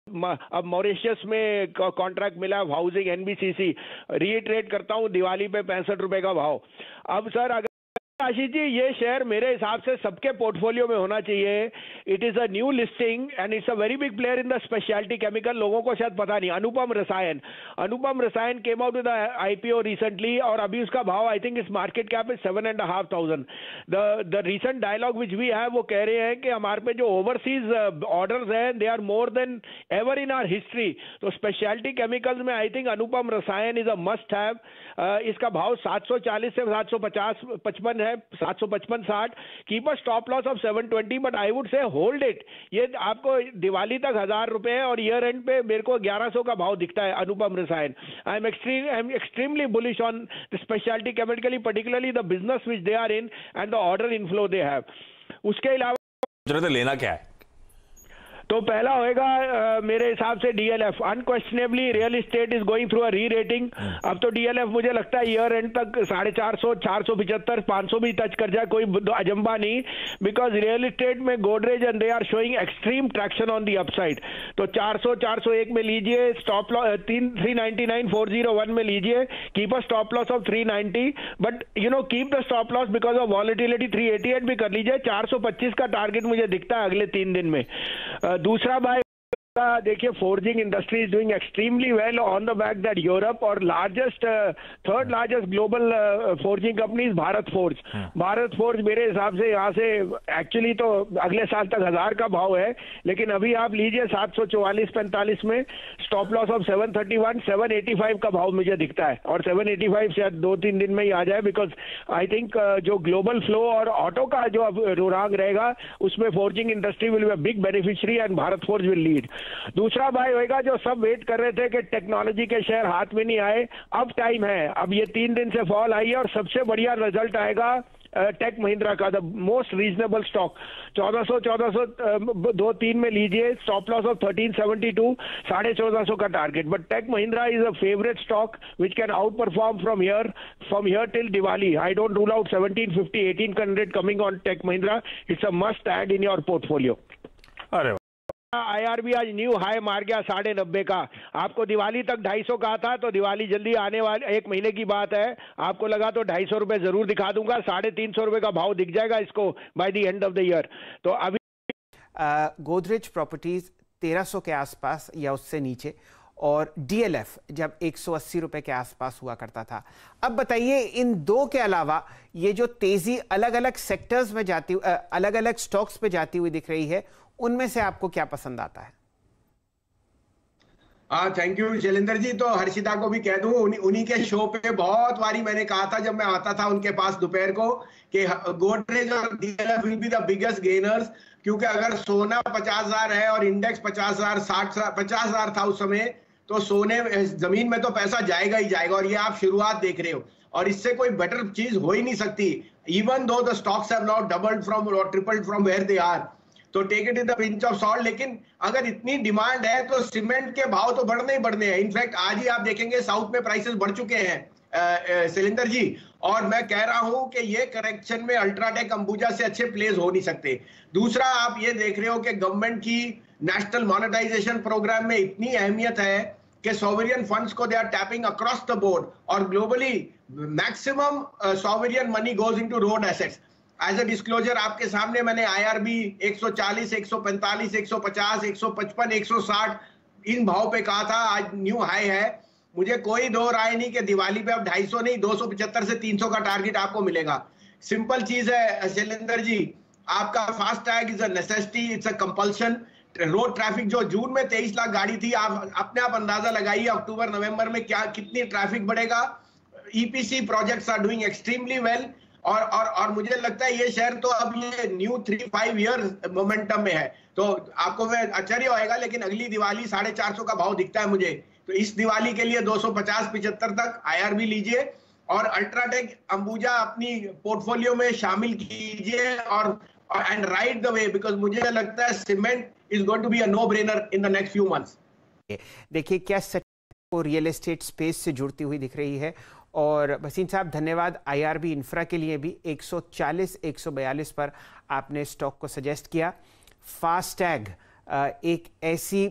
अब मॉरिशस में कॉन्ट्रैक्ट मिला हाउसिंग एनबीसीसी, रीट्रेड करता हूं दिवाली पे 65 रुपए का भाव। अब सर अगर आशीष जी ये शेयर मेरे हिसाब से सबके पोर्टफोलियो में होना चाहिए। It is a new listing and it's a very big player in the speciality chemical. लोगों को शायद पता नहीं, Anupam Rasayan came out with IPO recently और अभी उसका भाव आई थिंक इस market cap is 7,500। The recent dialogue which we have वो कह रहे हैं कि हमारे पे जो ओवरसीज ऑर्डर्स हैं they are more than ever in our history. तो स्पेशलिटी केमिकल्स में आई थिंक अनुपम रसायन इज अ मस्ट हैव। इसका भाव 740 से 755 है, 755-60। Keep a stop loss of 720 but I would say hold it. ये आपको दिवाली तक 1,000 रुपए है और ईयर एंड पे मेरे को 1100 का भाव दिखता है अनुपम रसायन। I am extremely bullish on the speciality chemically, particularly the business which they are in and the order inflow they have। उसके अलावा लेना क्या है? तो पहला होएगा मेरे हिसाब से DLF. Unquestionably real estate is going through a री रेटिंग। अब तो डीएलएफ मुझे लगता है ईयर एंड तक 450, 475, 500 भी टच कर जाए कोई अजंबा नहीं, बिकॉज रियल एस्टेट में Godrej and they are showing extreme traction on the upside. तो 400, 401 में लीजिए, स्टॉप लॉस 399,401 में लीजिए, keep a stop loss of 390 but you know keep the stop loss because of volatility 388 भी कर लीजिए। 425 का टारगेट मुझे दिखता है अगले 3 दिन में। दूसरा बाय देखिए forging industry is doing extremely well on the back that Europe और third largest global forging company Bharat Forge मेरे हिसाब से यहाँ से एक्चुअली तो अगले साल तक 1,000 का भाव है, लेकिन अभी आप लीजिए 744-45 में, स्टॉप लॉस ऑफ 731, 785 का भाव मुझे दिखता है और 785 शायद 2-3 दिन में ही आ जाए, बिकॉज आई थिंक जो ग्लोबल फ्लो और ऑटो का जो अब रुरांग रहेगा उसमें forging industry will be a big beneficiary and Bharat forge will lead. दूसरा बाय होएगा जो सब वेट कर रहे थे कि टेक्नोलॉजी के शेयर हाथ में नहीं आए, अब टाइम है। अब ये 3 दिन से फॉल आई है और सबसे बढ़िया रिजल्ट आएगा टेक महिंद्रा का, द मोस्ट रीजनेबल स्टॉक। 1400-2-3 में लीजिए, स्टॉप लॉस ऑफ 1372, 1450 का target. But Tech Mahindra is a favourite stock which can outperform from here till Diwali. I don't rule out 1750, 1800 coming on Tech Mahindra. It's a must add in your portfolio. अरे IRB आज new high मार गया 90.5 का। आपको दिवाली तक 250 का था, तो दिवाली जल्दी आने वाले 1 महीने की बात है। आपको लगा तो 250 रुपए जरूर दिखा दूंगा, 350 रुपए का भाव दिख जाएगा इसको by the end of the year. तो अभी गोदरेज प्रॉपर्टीज 1300 के आसपास या उससे नीचे, और डीएलएफ जब 180 रुपए के आसपास हुआ करता था। अब बताइए इन दो के अलावा ये जो तेजी अलग अलग सेक्टर्स में जाती, अलग अलग स्टॉक्स पे जाती हुई दिख रही है, उनमें से आपको क्या पसंद आता है? Thank you Shailendra ji. तो हर्षिता को भी कह दूं, उन्हीं के शो पे बहुत बारी मैंने कहा था जब मैं आता था उनके पास दोपहर को कि गोदरेज और DLF will be the biggest gainers, क्योंकि अगर सोना 50,000 है और इंडेक्स 50,000, 50,000 था उस समय, तो सोने जमीन में तो पैसा जाएगा ही जाएगा। और ये आप शुरुआत देख रहे हो और इससे कोई बेटर चीज हो ही नहीं सकती। Even though the stocks have not doubled from और tripled from where they are, तो take it with a pinch of salt. लेकिन अगर इतनी डिमांड है तो सीमेंट के भाव तो बढ़ने ही बढ़ने हैं। इनफैक्ट आज ही आप देखेंगे साउथ में प्राइसेस बढ़ चुके हैं शैलेंद्र जी। और मैं कह रहा हूं कि ये करेक्शन में अल्ट्राटेक अंबुजा से अच्छे प्लेस हो नहीं सकते। दूसरा आप ये देख रहे हो कि गवर्नमेंट की नेशनल मॉनेटाइजेशन प्रोग्राम में इतनी अहमियत है कि सॉवरियन फंड्स को they are tapping across the board, और globally maximum sovereign money goes into road assets. As a disclosure आपके सामने मैंने आईआरबी 140, 145, 150, 155, 160 इन भाव पे कहा था, आज न्यू हाई है। मुझे कोई दो राय नहीं कि दिवाली पे अब 250 नहीं, 275 से 300 का टारगेट आपको मिलेगा। सिंपल चीज है शैलेंद्र जी, आपका fast tag is a necessity, it's a compulsion. Road traffic जो जून में 23 लाख गाड़ी थी, आप अपने आप अंदाजा लगाइए अक्टूबर नवंबर में क्या कितनी ट्रैफिक बढ़ेगा। EPC projects are doing extremely well, और मुझे लगता है ये शेयर तो अब ये न्यू 3-5 ईयर मोमेंटम में है। तो आपको मैं आश्चर्य होएगा, लेकिन अगली दिवाली 450 का भाव दिखता है मुझे। तो इस दिवाली के लिए 250-75 तक आईआरबी लीजिए और अल्ट्राटेक अंबुजा अपनी पोर्टफोलियो में शामिल कीजिए और and ride the way, because मुझे लगता है cement is going to be a no brainer in the next few months. देखिए क्या को रियल एस्टेट स्पेस से जुड़ती हुई दिख रही है। और भसीन साहब धन्यवाद। आईआरबी इंफ्रा के लिए भी 140, 142 पर आपने स्टॉक को सजेस्ट किया। फास्टैग एक ऐसी